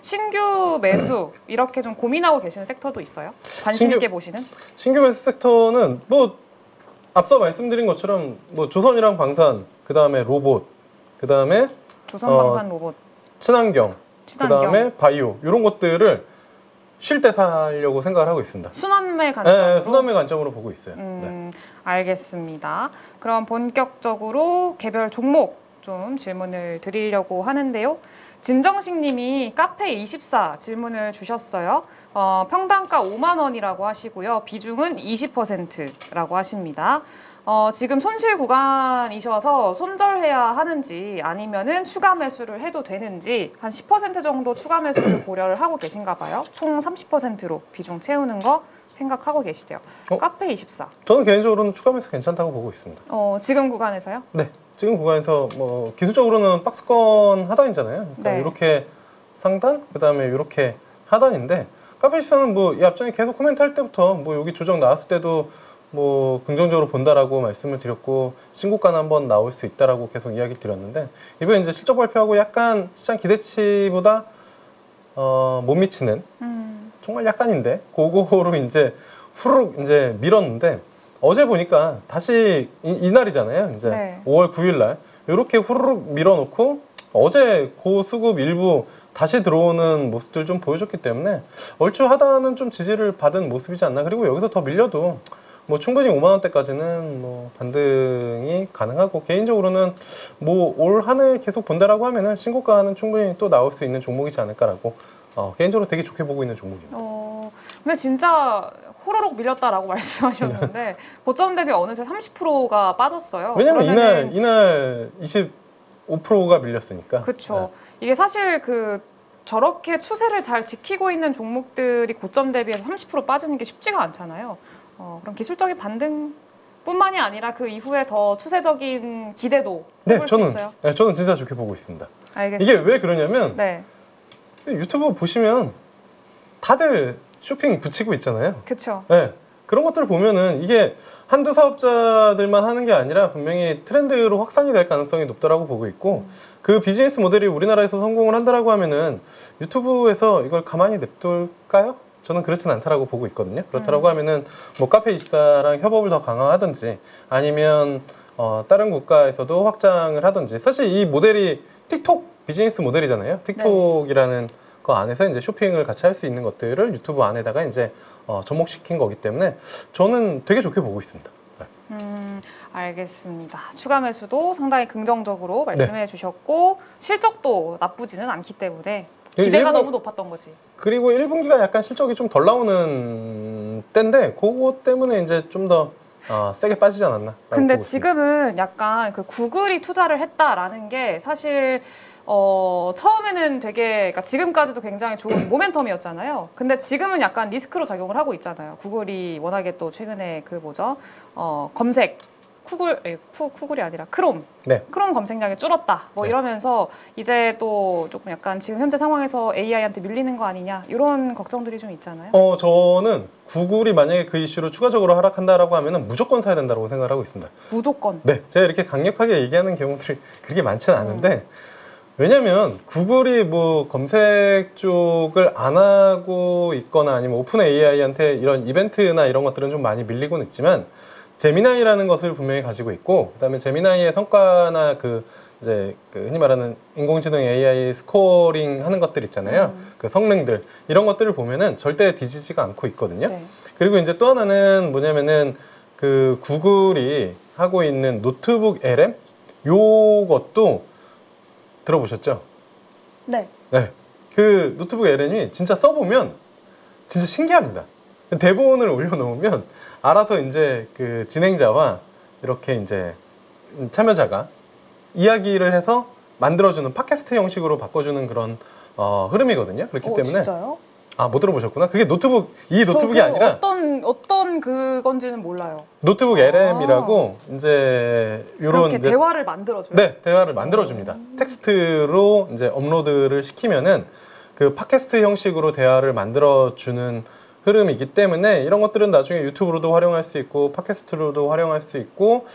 신규 매수 이렇게 좀 고민하고 계시는 섹터도 있어요? 관심 있게 보시는? 신규 매수 섹터는 뭐 앞서 말씀드린 것처럼 뭐 조선이랑 방산, 그 다음에 로봇, 그 다음에 조선, 방산, 로봇, 친환경, 그 친환경. 다음에 바이오 이런 것들을 쉴 때 사려고 생각을 하고 있습니다. 순환매 관점으로? 네, 순환매 관점으로 보고 있어요. 네. 알겠습니다. 그럼 본격적으로 개별 종목 좀 질문을 드리려고 하는데요. 진정식 님이 카페24 질문을 주셨어요. 평당가 5만 원이라고 하시고요. 비중은 20%라고 하십니다. 지금 손실 구간이셔서 손절해야 하는지 아니면은 추가 매수를 해도 되는지 한 10% 정도 추가 매수를 고려를 하고 계신가 봐요. 총 30%로 비중 채우는 거 생각하고 계시대요. 카페24. 저는 개인적으로는 추가 매수 괜찮다고 보고 있습니다. 지금 구간에서요? 네. 지금 구간에서 뭐 기술적으로는 박스권 하단이잖아요. 그러니까 네. 이렇게 상단, 그 다음에 이렇게 하단인데 카페24는 뭐 이 앞전에 계속 코멘트 할 때부터 뭐 여기 조정 나왔을 때도 뭐 긍정적으로 본다라고 말씀을 드렸고 신고가는 한번 나올 수 있다라고 계속 이야기 드렸는데 이번에 이제 실적 발표하고 약간 시장 기대치보다 못 미치는 정말 약간인데 그거로 이제 후루룩 이제 밀었는데 어제 보니까 다시 이날이잖아요. 이제 네. 5월 9일 날 이렇게 후루룩 밀어놓고 어제 고수급 일부 다시 들어오는 모습들 좀 보여줬기 때문에 얼추 하단은 좀 지지를 받은 모습이지 않나. 그리고 여기서 더 밀려도 뭐 충분히 5만 원대까지는 뭐 반등이 가능하고 개인적으로는 뭐 올 한 해 계속 본다라고 하면은 신고가는 충분히 또 나올 수 있는 종목이지 않을까라고 개인적으로 되게 좋게 보고 있는 종목입니다. 근데 진짜 호로록 밀렸다라고 말씀하셨는데 고점 대비 어느새 30%가 빠졌어요. 왜냐면 그러면은 이날 25%가 밀렸으니까. 그렇죠. 이게 사실 저렇게 추세를 잘 지키고 있는 종목들이 고점 대비해서 30% 빠지는 게 쉽지가 않잖아요. 그럼 기술적인 반등뿐만이 아니라 그 이후에 더 추세적인 기대도 해볼 수 있어요? 네, 저는 진짜 좋게 보고 있습니다. 알겠습니다. 이게 왜 그러냐면 네. 유튜브 보시면 다들 쇼핑 붙이고 있잖아요. 그렇죠. 네, 그런 것들을 보면은 이게 한두 사업자들만 하는 게 아니라 분명히 트렌드로 확산이 될 가능성이 높다라고 보고 있고 그 비즈니스 모델이 우리나라에서 성공을 한다라고 하면은 유튜브에서 이걸 가만히 냅둘까요? 저는 그렇지는 않다라고 보고 있거든요. 그렇다라고 하면은 뭐 카페24랑 협업을 더 강화하든지 아니면 다른 국가에서도 확장을 하든지 사실 이 모델이 틱톡 비즈니스 모델이잖아요. 틱톡이라는 그 안에서 이제 쇼핑을 같이 할 수 있는 것들을 유튜브 안에다가 이제 접목시킨 거기 때문에 저는 되게 좋게 보고 있습니다. 알겠습니다. 추가 매수도 상당히 긍정적으로 말씀해 주셨고 실적도 나쁘지는 않기 때문에 기대가 너무 높았던 거지. 그리고 1분기가 약간 실적이 좀 덜 나오는 때인데 그거 때문에 이제 좀 더 세게 빠지지 않았나. 근데 지금은 약간 구글이 투자를 했다라는 게 사실 처음에는 되게 그러니까 지금까지도 굉장히 좋은 모멘텀이었잖아요. 근데 지금은 약간 리스크로 작용을 하고 있잖아요. 구글이 워낙에 또 최근에 검색 쿠글이 아니라 크롬. 크롬 검색량이 줄었다. 이러면서 이제 또 조금 약간 지금 현재 상황에서 AI한테 밀리는 거 아니냐 이런 걱정들이 좀 있잖아요. 저는 구글이 만약에 그 이슈로 추가적으로 하락한다라고 하면은 무조건 사야 된다고 생각을 하고 있습니다. 무조건. 네, 제가 이렇게 강력하게 얘기하는 경우들이 그렇게 많지는 않은데 왜냐면 구글이 뭐 검색 쪽을 안 하고 있거나 아니면 오픈 AI한테 이런 이벤트나 이런 것들은 좀 많이 밀리고는 있지만 제미나이라는 것을 분명히 가지고 있고 그다음에 제미나이의 성과나 이제 흔히 말하는 인공지능 AI 스코어링 하는 것들 있잖아요. 그 성능들 이런 것들을 보면은 절대 뒤지지가 않고 있거든요. 그리고 이제 또 하나는 뭐냐면은 구글이 하고 있는 노트북 LM 요것도 들어보셨죠? 네. 그 노트북 LM이 진짜 써보면 진짜 신기합니다. 대본을 올려놓으면 알아서 이제 진행자와 이렇게 이제 참여자가 이야기를 해서 만들어주는 팟캐스트 형식으로 바꿔주는 그런 흐름이거든요. 그렇기 때문에 진짜요? 못 들어보셨구나. 그게 노트북이 아니라 어떤 그건지는 몰라요. 노트북 LM이라고 이제 그렇게 대화를 만들어줘요. 네, 대화를 만들어줍니다. 텍스트로 이제 업로드를 시키면은 그 팟캐스트 형식으로 대화를 만들어주는 흐름이기 때문에 이런 것들은 나중에 유튜브로도 활용할 수 있고 팟캐스트로도 활용할 수 있고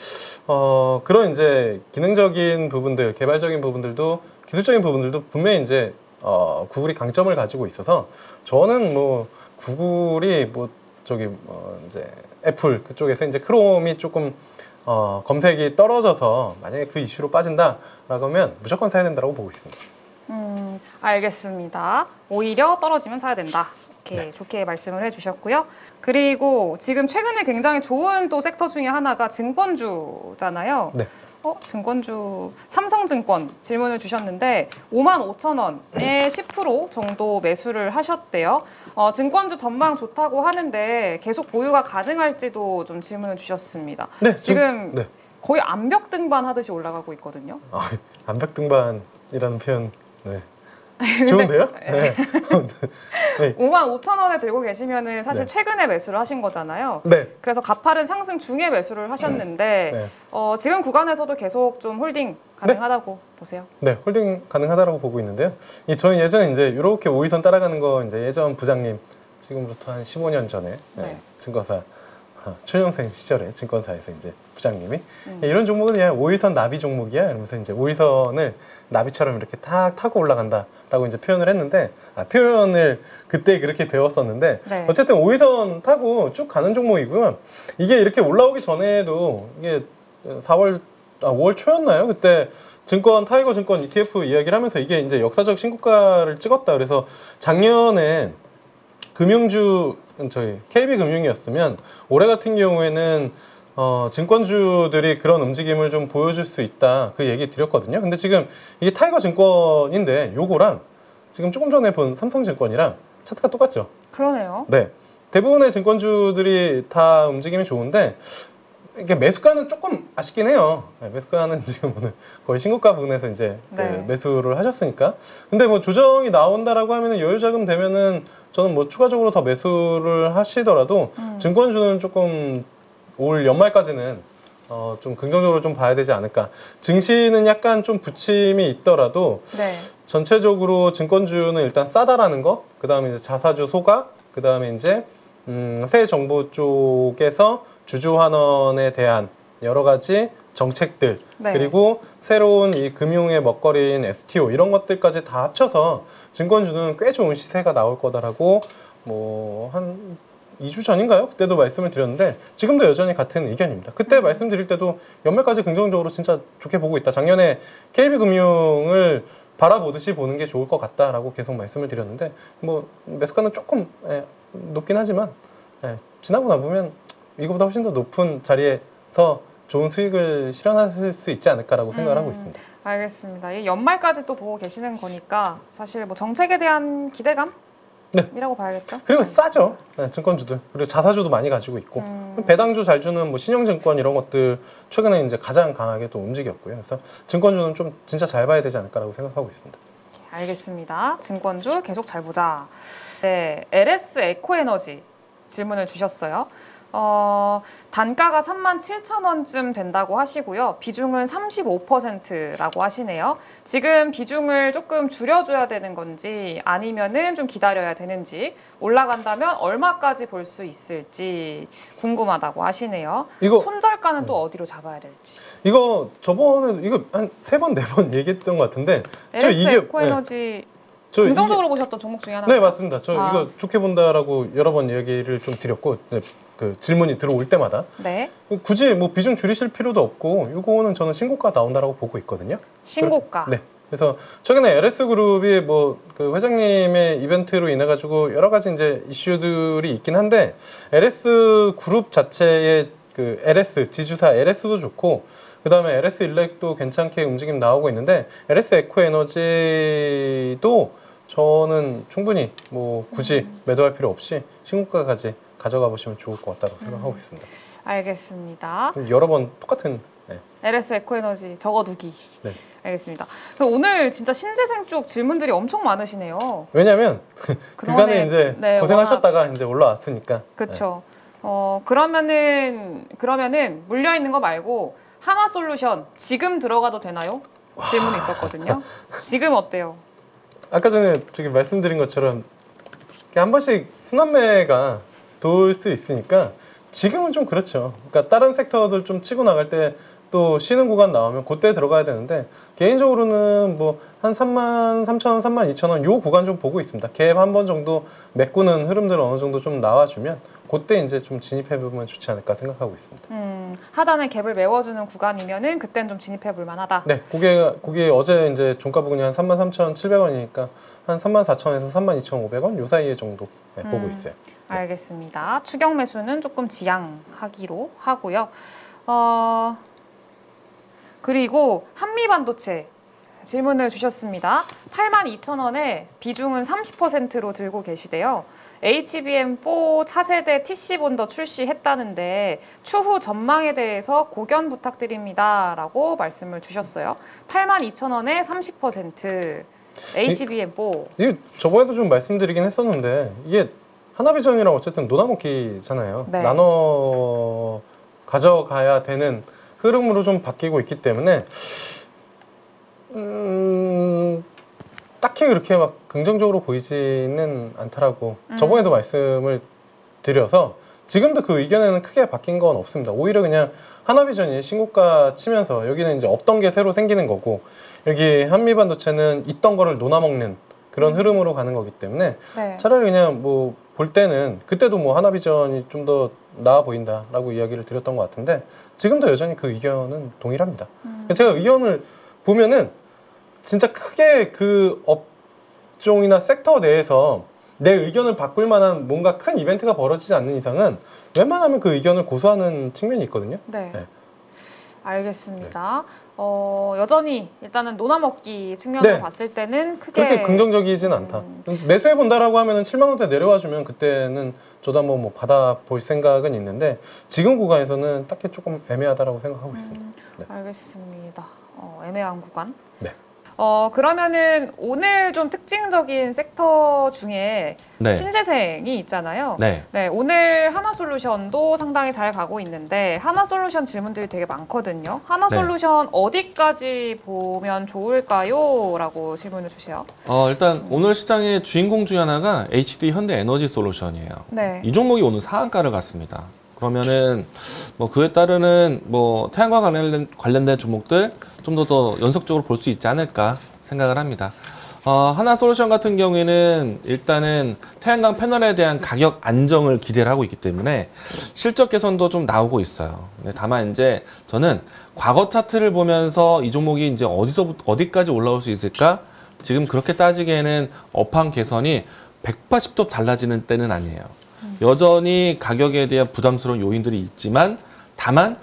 그런 이제 기능적인 부분들, 개발적인 부분들도 기술적인 부분들도 분명히 이제 구글이 강점을 가지고 있어서 저는 뭐 구글이 뭐 저기 이제 애플 그쪽에서 이제 크롬이 조금 검색이 떨어져서 만약에 그 이슈로 빠진다라고 하면 무조건 사야 된다고 보고 있습니다. 알겠습니다. 오히려 떨어지면 사야 된다. 이렇게 네. 좋게 말씀을 해주셨고요. 그리고 지금 최근에 굉장히 좋은 또 섹터 중에 하나가 증권주잖아요. 네. 증권주 삼성증권 질문을 주셨는데 55,000원에 10% 정도 매수를 하셨대요. 증권주 전망 좋다고 하는데 계속 보유가 가능할지도 좀 질문을 주셨습니다. 네, 지금 네. 거의 암벽 등반하듯이 올라가고 있거든요. 암벽 등반이라는 표현 네. 좋은데요? 네. 네. 55,000원에 들고 계시면은 사실 네. 최근에 매수를 하신 거잖아요. 네. 그래서 가파른 상승 중에 매수를 하셨는데 네. 지금 구간에서도 계속 좀 홀딩 가능하다고 보세요. 네, 홀딩 가능하다고 보고 있는데요. 저는 예전에 이제 이렇게 5일선 따라가는 거 이제 예전 부장님 지금부터 한 15년 전에 네. 증권사 초년생 시절에 증권사에서 이제 부장님이 이런 종목은 그냥 5일선 나비 종목이야 이러면서 이제 5일선을 나비처럼 이렇게 탁 타고 올라간다라고 이제 표현을 했는데 표현을 그때 그렇게 배웠었는데 네. 어쨌든 5일선 타고 쭉 가는 종목이고요. 이게 이렇게 올라오기 전에도 이게 5월 초였나요? 그때 타이거 증권 ETF 이야기를 하면서 이게 이제 역사적 신고가를 찍었다. 그래서 작년에 저희 KB금융이었으면 올해 같은 경우에는 증권주들이 그런 움직임을 좀 보여줄 수 있다. 그 얘기 드렸거든요. 근데 지금 이게 타이거 증권인데 요거랑 지금 조금 전에 본 삼성증권이랑 차트가 똑같죠. 그러네요. 네. 대부분의 증권주들이 다 움직임이 좋은데 이게 매수가는 조금 아쉽긴 해요. 네, 매수가는 지금 오늘 거의 신고가 부근에서 이제 네. 매수를 하셨으니까. 근데 뭐 조정이 나온다라고 하면은 여유 자금 되면은 저는 뭐 추가적으로 더 매수를 하시더라도 증권주는 조금 올 연말까지는 좀 긍정적으로 좀 봐야 되지 않을까. 증시는 약간 좀 부침이 있더라도 네. 전체적으로 증권주는 일단 싸다라는 거, 그 다음에 이제 자사주 소각, 그 다음에 이제 새 정부 쪽에서 주주 환원에 대한 여러 가지 정책들, 네. 그리고 새로운 이 금융의 먹거리인 STO 이런 것들까지 다 합쳐서 증권주는 꽤 좋은 시세가 나올 거다라고 뭐 한 2주 전인가요? 그때도 말씀을 드렸는데 지금도 여전히 같은 의견입니다. 그때 말씀드릴 때도 연말까지 긍정적으로 진짜 좋게 보고 있다. 작년에 KB금융을 바라보듯이 보는 게 좋을 것 같다라고 계속 말씀을 드렸는데 뭐 매수가는 조금 높긴 하지만 지나고 나보면 이거보다 훨씬 더 높은 자리에서 좋은 수익을 실현하실 수 있지 않을까라고 생각을 하고 있습니다. 알겠습니다. 이 연말까지 또 보고 계시는 거니까 사실 뭐 정책에 대한 기대감? 네. 이라고 봐야겠죠. 그리고 싸죠. 증권주들. 그리고 자사주도 많이 가지고 있고. 배당주 잘 주는 뭐 신영증권 이런 것들 최근에 이제 가장 강하게 또 움직였고요. 그래서 증권주는 좀 진짜 잘 봐야 되지 않을까라고 생각하고 있습니다. 알겠습니다. 증권주 계속 잘 보자. 네, LS 에코에너지 질문을 주셨어요. 단가가 37,000원쯤 된다고 하시고요. 비중은 35%라고 하시네요. 지금 비중을 조금 줄여줘야 되는 건지 아니면은 좀 기다려야 되는지 올라간다면 얼마까지 볼 수 있을지 궁금하다고 하시네요. 이거 손절가는 또 어디로 잡아야 될지. 이거 저번에 이거 한 3번, 4번 얘기했던 것 같은데 LS 에코에너지 긍정적으로 보셨던 종목 중에 하나가 네, 맞습니다. 이거 좋게 본다라고 여러 번 얘기를 좀 드렸고 그 질문이 들어올 때마다 네. 굳이 뭐 비중 줄이실 필요도 없고 이거는 저는 신고가 나온다라고 보고 있거든요. 신고가. 네. 그래서 최근에 LS 그룹이 뭐 그 회장님의 이벤트로 인해 가지고 여러 가지 이제 이슈들이 있긴 한데 LS 그룹 자체의 그 LS 지주사 LS도 좋고 그 다음에 LS 일렉도 괜찮게 움직임 나오고 있는데 LS 에코에너지도 저는 충분히 뭐 굳이 매도할 필요 없이 신고가까지 가져가 보시면 좋을 것 같다고 생각하고 있습니다. 알겠습니다. 여러 번 똑같은 LS 에코에너지 적어두기. 네. 알겠습니다. 그럼 오늘 진짜 신재생 쪽 질문들이 엄청 많으시네요. 왜냐면 그간에 이제 네, 고생하셨다가 이제 올라왔으니까. 그렇죠. 그러면은 물려 있는 거 말고 하나솔루션 지금 들어가도 되나요? 질문이 있었거든요. 지금 어때요? 아까 전에 저기 말씀드린 것처럼 한 번씩 순환매가 돌 수 있으니까 지금은 좀 그렇죠. 그러니까 다른 섹터들 좀 치고 나갈 때 또 쉬는 구간 나오면 그때 들어가야 되는데 개인적으로는 뭐 한 33,000원, 32,000원 요 구간 좀 보고 있습니다. 갭 한 번 정도 메꾸는 흐름들 어느 정도 좀 나와주면 그때 이제 좀 진입해보면 좋지 않을까 생각하고 있습니다. 하단에 갭을 메워주는 구간이면은 그땐 좀 진입해볼 만하다. 네, 그게 어제 이제 종가 부근이 한 33,700원이니까 한 34,000원에서 32,500원 요 사이에 정도 보고 있어요. 알겠습니다. 추격 매수는 조금 지양하기로 하고요. 그리고 한미반도체 질문을 주셨습니다. 82,000원에 비중은 30%로 들고 계시대요. HBM4 차세대 TC 본더 출시했다는데 추후 전망에 대해서 고견 부탁드립니다. 라고 말씀을 주셨어요. 82,000원에 30% HBM4. 이게 저번에도 좀 말씀드리긴 했었는데 이게 하나비전이랑 어쨌든 노나먹기잖아요. 네. 나눠 가져가야 되는 흐름으로 좀 바뀌고 있기 때문에 딱히 그렇게 막 긍정적으로 보이지는 않더라고. 저번에도 말씀을 드려서 지금도 그 의견에는 크게 바뀐 건 없습니다. 오히려 그냥 하나비전이 신고가 치면서 여기는 이제 없던 게 새로 생기는 거고 여기 한미반도체는 있던 거를 논아먹는 그런 흐름으로 가는 거기 때문에 네. 차라리 그냥 뭐 볼 때는 그때도 뭐 하나비전이 좀 더 나아 보인다라고 이야기를 드렸던 것 같은데 지금도 여전히 그 의견은 동일합니다. 제가 의견을 보면은 진짜 크게 그 업종이나 섹터 내에서 내 의견을 바꿀 만한 뭔가 큰 이벤트가 벌어지지 않는 이상은 웬만하면 그 의견을 고수하는 측면이 있거든요. 네. 네. 알겠습니다. 여전히 일단은 논아먹기 측면으로 네. 봤을 때는 크게 그렇게 긍정적이진 않다. 매수해 본다라고 하면은 7만 원대 내려와 주면 그때는 저도 한번 뭐 받아볼 생각은 있는데 지금 구간에서는 딱히 조금 애매하다라고 생각하고 있습니다. 네. 알겠습니다. 애매한 구간. 네. 그러면은 오늘 좀 특징적인 섹터 중에 네. 신재생이 있잖아요. 네. 네, 오늘 하나솔루션도 상당히 잘 가고 있는데 하나솔루션 질문들이 되게 많거든요. 하나솔루션 어디까지 보면 좋을까요? 라고 질문을 주세요. 일단 오늘 시장의 주인공 중에 하나가 HD 현대에너지솔루션이에요. 네. 이 종목이 오늘 상한가를 갔습니다. 그러면은 뭐 그에 따르는 뭐 태양광 관련된 종목들 좀 더 연속적으로 볼 수 있지 않을까 생각을 합니다. 하나솔루션 같은 경우에는 일단은 태양광 패널에 대한 가격 안정을 기대를 하고 있기 때문에 실적 개선도 좀 나오고 있어요. 다만 이제 저는 과거 차트를 보면서 이 종목이 이제 어디까지 올라올 수 있을까? 지금 그렇게 따지기에는 업황 개선이 180도 달라지는 때는 아니에요. 여전히 가격에 대한 부담스러운 요인들이 있지만 다만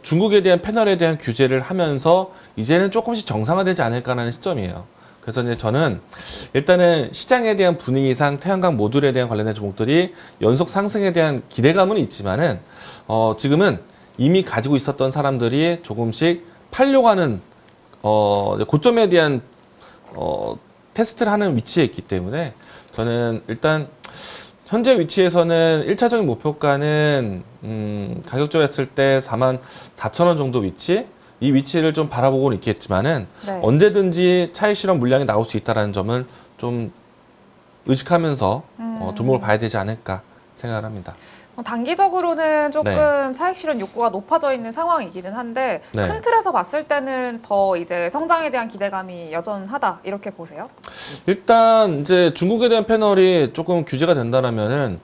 중국에 대한 패널에 대한 규제를 하면서 이제는 조금씩 정상화되지 않을까라는 시점이에요. 그래서 이제 저는 일단은 시장에 대한 분위기상 태양광 모듈에 대한 관련된 종목들이 연속 상승에 대한 기대감은 있지만은 지금은 이미 가지고 있었던 사람들이 조금씩 팔려고 하는 고점에 대한 테스트를 하는 위치에 있기 때문에 저는 일단 현재 위치에서는 1차적인 목표가는 가격적으로 했을 때 44,000원 정도 위치, 이 위치를 좀 바라보고는 있겠지만은 네. 언제든지 차익 실현 물량이 나올 수 있다는 점을 좀 의식하면서 종목을 봐야 되지 않을까 생각을 합니다. 단기적으로는 조금 네. 차익 실현 욕구가 높아져 있는 상황이기는 한데 네. 큰 틀에서 봤을 때는 더 이제 성장에 대한 기대감이 여전하다 이렇게 보세요? 일단 이제 중국에 대한 패널이 조금 규제가 된다면은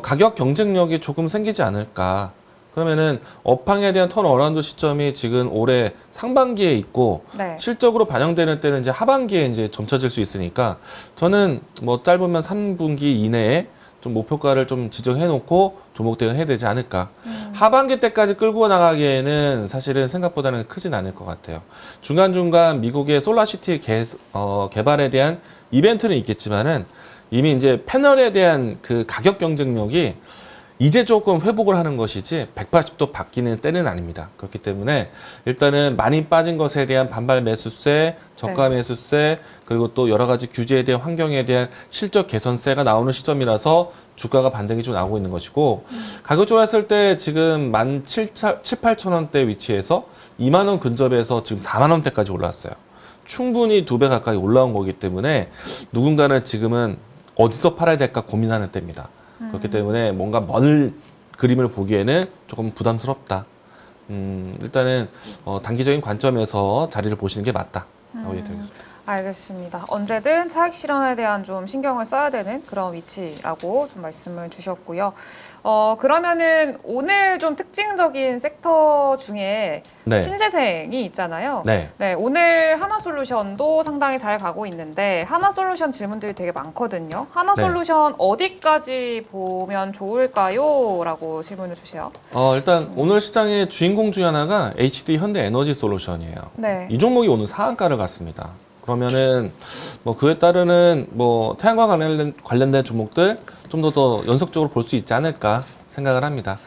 가격 경쟁력이 조금 생기지 않을까. 그러면은 업황에 대한 턴어라운드 시점이 지금 올해 상반기에 있고 네. 실적으로 반영되는 때는 이제 하반기에 이제 점쳐질 수 있으니까 저는 뭐 짧으면 3분기 이내에 좀 목표가를 좀 지정해 놓고 종목 대응해야 되지 않을까. 하반기 때까지 끌고 나가기에는 사실은 생각보다는 크진 않을 것 같아요. 중간중간 미국의 솔라시티 개발에 대한 이벤트는 있겠지만은 이미 이제 패널에 대한 그 가격 경쟁력이 이제 조금 회복을 하는 것이지 180도 바뀌는 때는 아닙니다. 그렇기 때문에 일단은 많이 빠진 것에 대한 반발 매수세, 저가 네. 매수세, 그리고 또 여러 가지 규제에 대한 환경에 대한 실적 개선세가 나오는 시점이라서 주가가 반등이 좀 나오고 있는 것이고 가격적으로 했을 때 지금 17,800원대 위치에서 2만 원 근접에서 지금 4만 원대까지 올라왔어요. 충분히 2배 가까이 올라온 거기 때문에 누군가는 지금은 어디서 팔아야 될까 고민하는 때입니다. 그렇기 때문에 뭔가 먼 그림을 보기에는 조금 부담스럽다. 일단은 단기적인 관점에서 자리를 보시는 게 맞다라고 얘기드리겠습니다. 알겠습니다. 언제든 차익 실현에 대한 좀 신경을 써야 되는 그런 위치라고 좀 말씀을 주셨고요. 그러면은 오늘 좀 특징적인 섹터 중에 네. 신재생이 있잖아요. 네. 네, 오늘 하나솔루션도 상당히 잘 가고 있는데 하나솔루션 질문들이 되게 많거든요. 하나솔루션 어디까지 보면 좋을까요? 라고 질문을 주세요. 일단 오늘 시장의 주인공 중에 하나가 HD 현대에너지 솔루션이에요. 네. 이 종목이 오늘 상한가를 갔습니다. 그러면은 뭐 그에 따르는 뭐 태양광 관련된 종목들 좀 더 연속적으로 볼 수 있지 않을까 생각을 합니다.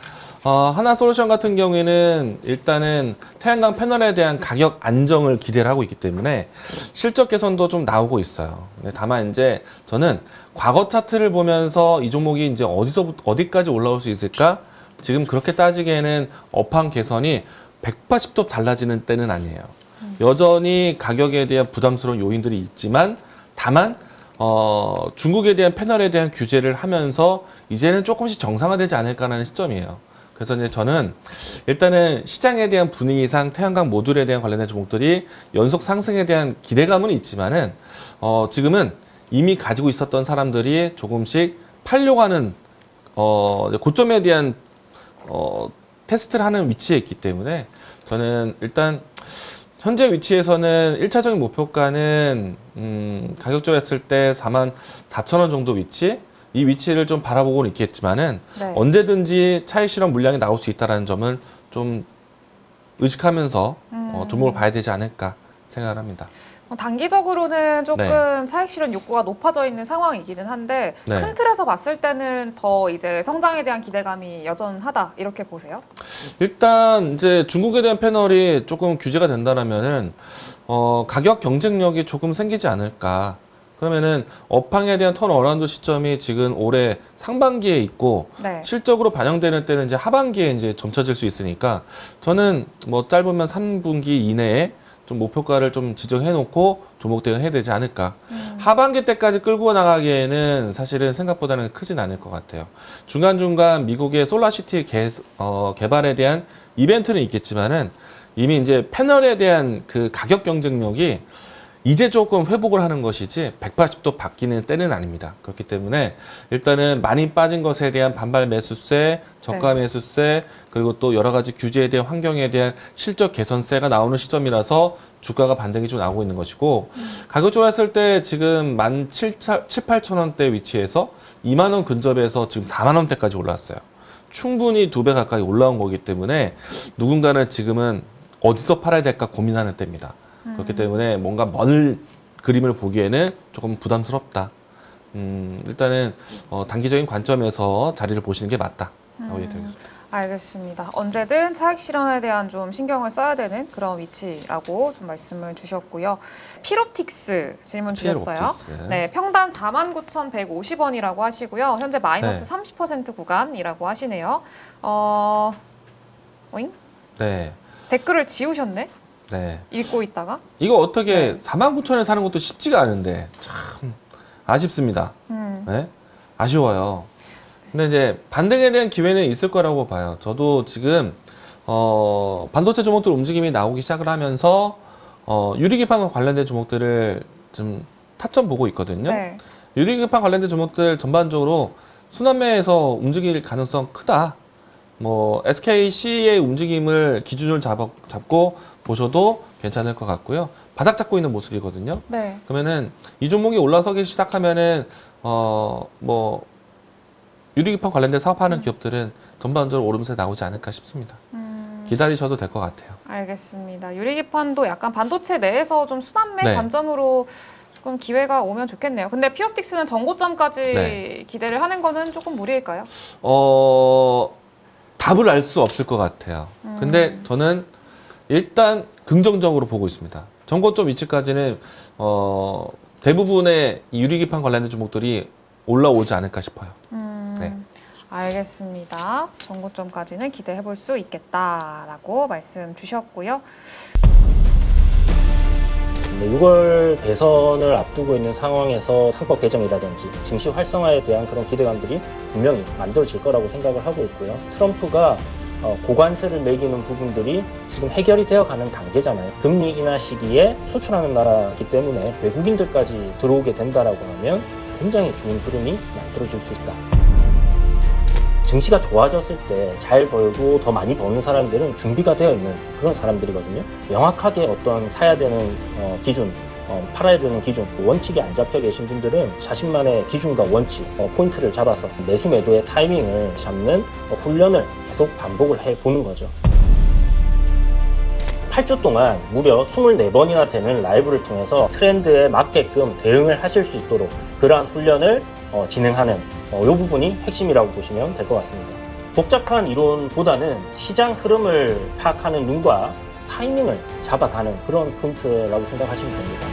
하나솔루션 같은 경우에는 일단은 태양광 패널에 대한 가격 안정을 기대를 하고 있기 때문에 실적 개선도 좀 나오고 있어요. 다만 이제 저는 과거 차트를 보면서 이 종목이 이제 어디까지 올라올 수 있을까? 지금 그렇게 따지기에는 업황 개선이 180도 달라지는 때는 아니에요. 여전히 가격에 대한 부담스러운 요인들이 있지만 다만 중국에 대한 패널에 대한 규제를 하면서 이제는 조금씩 정상화되지 않을까라는 시점이에요. 그래서 이제 저는 일단은 시장에 대한 분위기상 태양광 모듈에 대한 관련된 종목들이 연속 상승에 대한 기대감은 있지만은 지금은 이미 가지고 있었던 사람들이 조금씩 팔려고 하는 고점에 대한 테스트를 하는 위치에 있기 때문에 저는 일단 현재 위치에서는 1차적인 목표가는 가격적으로 했을 때 44,000원 정도 위치, 이 위치를 좀 바라보고는 있겠지만은 네. 언제든지 차익 실현 물량이 나올 수 있다는 점을 좀 의식하면서 종목을 봐야 되지 않을까 생각을 합니다. 단기적으로는 조금 네. 차익 실현 욕구가 높아져 있는 상황이기는 한데 네. 큰 틀에서 봤을 때는 더 이제 성장에 대한 기대감이 여전하다 이렇게 보세요? 일단 이제 중국에 대한 패널이 조금 규제가 된다면은 가격 경쟁력이 조금 생기지 않을까. 그러면은 업황에 대한 턴어라운드 시점이 지금 올해 상반기에 있고 네. 실적으로 반영되는 때는 이제 하반기에 이제 점쳐질 수 있으니까 저는 뭐 짧으면 3분기 이내에 좀 목표가를 좀 지정해 놓고 종목 대응을 해야 되지 않을까. 하반기 때까지 끌고 나가기에는 사실은 생각보다는 크진 않을 것 같아요. 중간중간 미국의 솔라시티 개발에 대한 이벤트는 있겠지만은 이미 이제 패널에 대한 그 가격 경쟁력이 이제 조금 회복을 하는 것이지 180도 바뀌는 때는 아닙니다. 그렇기 때문에 일단은 많이 빠진 것에 대한 반발 매수세, 저가 매수세, 그리고 또 여러 가지 규제에 대한 환경에 대한 실적 개선세가 나오는 시점이라서 주가가 반등이 좀 나오고 있는 것이고 가격적으로 했을 때 지금 17,800원대 위치에서 2만 원 근접에서 지금 4만 원대까지 올랐어요. 충분히 2배 가까이 올라온 거기 때문에 누군가는 지금은 어디서 팔아야 될까 고민하는 때입니다. 그렇기 때문에 뭔가 먼 그림을 보기에는 조금 부담스럽다. 일단은 단기적인 관점에서 자리를 보시는 게 맞다라고 얘기드리겠습니다. 알겠습니다. 언제든 차익 실현에 대한 좀 신경을 써야 되는 그런 위치라고 좀 말씀을 주셨고요. 피롭틱스 질문 주셨어요. 네, 평단 49,150원이라고 하시고요. 현재 마이너스 30% 구간이라고 하시네요. 오잉? 네. 댓글을 지우셨네? 네. 읽고 있다가? 이거 어떻게 49,000원에 사는 것도 쉽지가 않은데 참 아쉽습니다. 네? 아쉬워요. 근데 이제 반등에 대한 기회는 있을 거라고 봐요. 저도 지금 반도체 종목들 움직임이 나오기 시작을 하면서 유리기판 관련된 종목들을 좀 타점 보고 있거든요. 네. 유리기판 관련된 종목들 전반적으로 순환매에서 움직일 가능성 크다. 뭐 SKC의 움직임을 기준을 잡고 보셔도 괜찮을 것 같고요. 바닥 잡고 있는 모습이거든요. 네. 그러면은 이 종목이 올라서기 시작하면은 뭐 유리기판 관련된 사업하는 기업들은 전반적으로 오름세 나오지 않을까 싶습니다. 기다리셔도 될 것 같아요. 알겠습니다. 유리기판도 약간 반도체 내에서 좀 순환매 네. 관점으로 조금 기회가 오면 좋겠네요. 근데 피옵틱스는 전고점까지 네. 기대를 하는 거는 조금 무리일까요? 답을 알 수 없을 것 같아요. 근데 저는 일단 긍정적으로 보고 있습니다. 전고점 위치까지는 대부분의 유리기판 관련된 종목들이 올라오지 않을까 싶어요. 네. 알겠습니다. 전고점까지는 기대해 볼 수 있겠다라고 말씀 주셨고요. 6월 대선을 앞두고 있는 상황에서 상법 개정이라든지 증시 활성화에 대한 그런 기대감들이 분명히 만들어질 거라고 생각을 하고 있고요. 트럼프가 고관세를 매기는 부분들이 지금 해결이 되어가는 단계잖아요. 금리 인하 시기에 수출하는 나라이기 때문에 외국인들까지 들어오게 된다라고 하면 굉장히 좋은 흐름이 만들어질 수 있다. 증시가 좋아졌을 때 잘 벌고 더 많이 버는 사람들은 준비가 되어 있는 그런 사람들이거든요. 명확하게 어떤 사야 되는 기준, 팔아야 되는 기준, 원칙이 안 잡혀 계신 분들은 자신만의 기준과 원칙, 포인트를 잡아서 매수 매도의 타이밍을 잡는 훈련을 계속 반복을 해보는 거죠. 8주 동안 무려 24번이나 되는 라이브를 통해서 트렌드에 맞게끔 대응을 하실 수 있도록 그러한 훈련을 진행하는 이 부분이 핵심이라고 보시면 될 것 같습니다. 복잡한 이론보다는 시장 흐름을 파악하는 눈과 타이밍을 잡아가는 그런 포인트라고 생각하시면 됩니다.